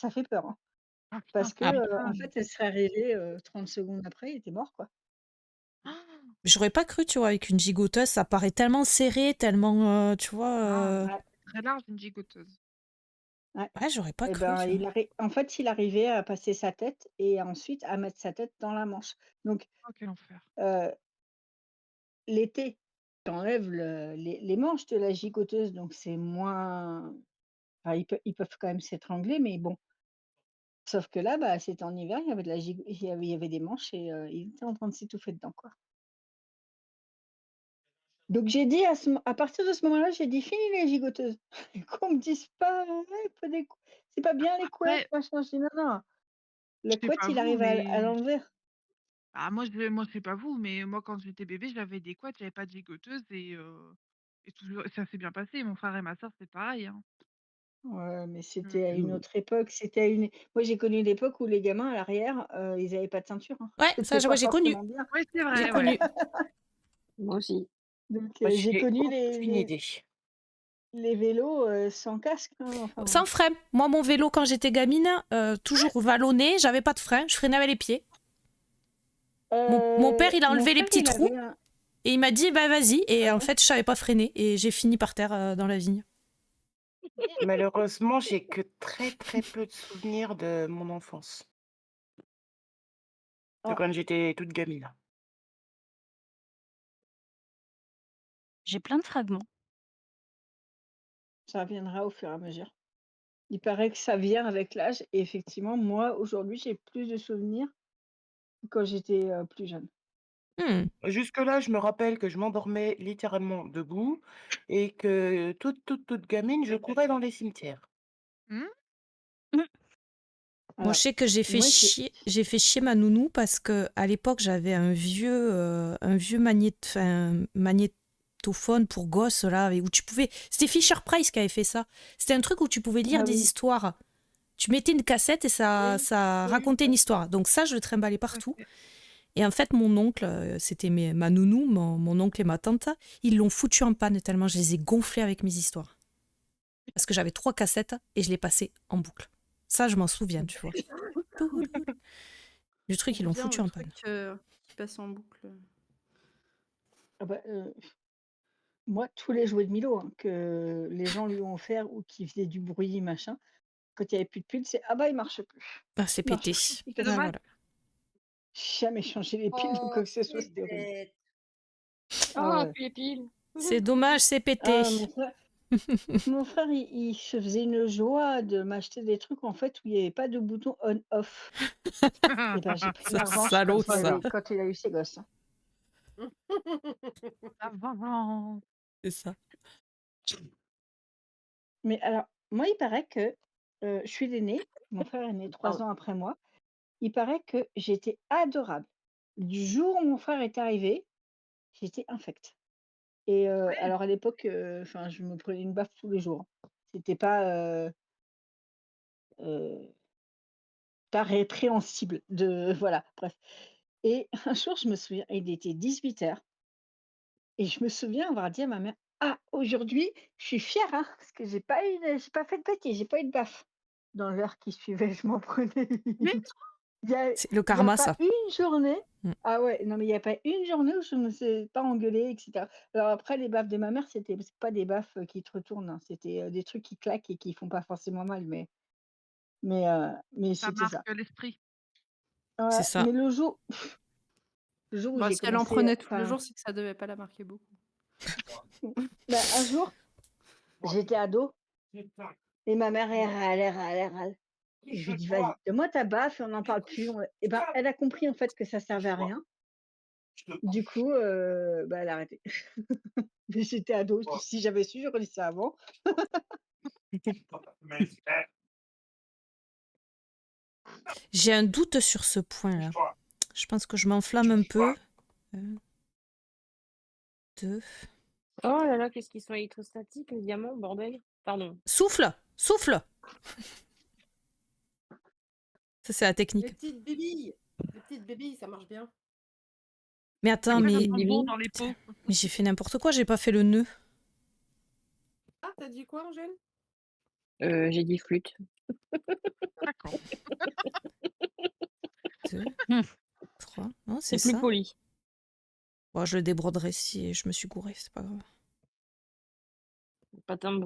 ça fait peur, hein. Ah putain, Parce tu que, Ah, en m'étonnes. fait, elle serait arrivée, 30 secondes après, il était mort, quoi. j'aurais pas cru, tu vois, avec une gigoteuse, ça paraît tellement serré, tellement, tu vois, Ah, Ouais, c'est très large une gigoteuse. ouais. ouais, j'aurais pas Et cru, ben, tu vois. en fait, il arrivait à passer sa tête et ensuite à mettre sa tête dans la manche. Donc, Oh quel enfer. heu, l'été, tu enlèves les manches de la gigoteuse, donc c'est moins enfin, ils peuvent quand même s'étrangler, mais bon. Sauf que là, bah, c'était en hiver, il y avait de la gigo il y avait des manches et il était en train de s'étouffer dedans, quoi. Donc j'ai dit à partir de ce moment-là, j'ai dit: «Fini les gigoteuses». Et qu'on me dise pas: «Ouais, faut des cou c'est pas bien les couettes, Après, machin». Je dis: «Non, non, je la sais couette, pas il vous, arrive à mais l'envers». moi je sais pas vous, mais moi quand j'étais bébé, j'avais des couettes, j'avais pas de gigoteuse et toujours ça s'est bien passé. Mon frère et ma sœur, c'est pareil, hein. Ouais, mais c'était à une Heu, autre époque, c'était à une moi, j'ai connu l'époque où les gamins à l'arrière, ils avaient pas de ceinture, hein. Ouais, ça, C'était ouais, pas j'ai connu. forcément bien. ouais, c'est J'ai vrai, ouais. connu. Moi aussi. Donc Moi, j'ai j'ai connu aucune idée. les vélos, sans casque, hein, enfin. Sans frein. Moi, mon vélo, quand j'étais gamine, toujours vallonné, j'avais pas de frein, je freinais avec les pieds. Mon père, il a Mon enlevé les frère, petits il trous avait un et il m'a dit, bah vas-y. Et ah en ouais? fait, je savais pas freiner et j'ai fini par terre dans la vigne. Malheureusement, j'ai que très, très peu de souvenirs de mon enfance, de Ah, quand j'étais toute gamine. J'ai plein de fragments. ça viendra au fur et à mesure. Il paraît que ça vient avec l'âge et effectivement, moi, aujourd'hui, j'ai plus de souvenirs que quand j'étais, plus jeune. Hmm. Jusque-là, je me rappelle que je m'endormais littéralement debout et que toute gamine, je courais dans les cimetières. Mmh. Moi, Alors, je sais que moi, j'ai fait chier ma nounou parce que à l'époque, j'avais un vieux magnétophone pour gosses là, où tu pouvais. C'était Fisher Price qui avait fait ça. C'était un truc où tu pouvais lire ah des oui, histoires. Tu mettais une cassette et Oui, ça j'ai eu racontait une ça. histoire. Donc ça, je le trimballais partout. OK. Et en fait, mon oncle, c'était ma nounou, mon oncle et ma tante, ils l'ont foutu en panne tellement je les ai gonflés avec mes histoires. Parce que j'avais 3 cassettes et je les passais en boucle. Ça, je m'en souviens, tu vois. Du truc, ils Trop l'ont bien foutu le en panne. truc, qui passe en boucle. ah bah, moi, tous les jouets de Milo, hein, que les gens lui ont offert ou qui faisaient du bruit, machin, quand il y avait plus de piles, c'est: «Ah bah, il marche plus, Ah, c'est il marche pété. plus». Il C'est casse Ah, tout. dommage. voilà. Jamais changé les piles ou quoi Oh, que ce soit, c'est c'était horrible. bête. Ah Ah, ouais. puis les piles. C'est dommage, c'est pété. Ah, mon frère, il se faisait une joie de m'acheter des trucs, en fait, où il y avait pas de bouton on off. Et ben, j'ai pris Ça, ma revanche salaud, Oh là là. quand il a eu ses gosses, hein. La vengeance. c'est ça. Mais alors, moi, il paraît que, je suis l'aînée, mon frère est né 3 Pardon. ans après moi. Il paraît que j'étais adorable. Du jour où mon frère est arrivé, j'étais infecte et Ouais, alors à l'époque, enfin, je me prenais une baffe tous les jours, hein. C'était heu, pas répréhensible de voilà, bref et un jour, je me souviens, il était 18h et je me souviens avoir dit à ma mère: «Ah, aujourd'hui, je suis fière, hein, parce que j'ai pas fait de bêtises, j'ai pas eu de baffe». Dans l'heure qui suivait, je m'en prenais mais une. Il y a C'est le il y a karma, pas ça. une journée Mm. ah ouais, non, mais il y a pas une journée où je me suis pas engueulée et cetera. Alors après les baffes de ma mère, c'est pas des baffes, qui te retournent, hein, c'était, des trucs qui claquent et qui font pas forcément mal, mais ça c'était ça. marque l'esprit. C'est Ouais, ça. mais le jour où Bah, j'ai si elle en commencé prenait tous les enfin, jours, c'est que ça devait pas la marquer beaucoup. bah, un jour, j'étais ado et ma mère, elle râle, elle râle, elle râle et je lui dis: «Vas-y, donne-moi ta baffe et on n'en parle plus». Et ben, elle a compris en fait que ça servait à rien. Du coup, bah, elle a arrêté. Mais j'étais ado, si j'avais su, j'aurais dit ça avant. J'ai un doute sur ce point-là. Je pense que je m'enflamme un peu. Un, deux. Oh là là, qu'est-ce qu'ils sont électrostatiques, les diamants, bordel. Pardon. Souffle! Souffle! Ça, c'est la technique. Les petites bébilles, ça marche bien. Mais attends, Après, ça mais, sent Des bon billes. dans les pots. mais j'ai fait n'importe quoi, j'ai pas fait le nœud. Ah, tu dit quoi, Angèle? J'ai dit flûte. ans. 2, Mmh. 3. Non, C'est c'est plus ça. poli. Bon, je le débroderai si je me suis gourée, c'est pas grave. Pas tant de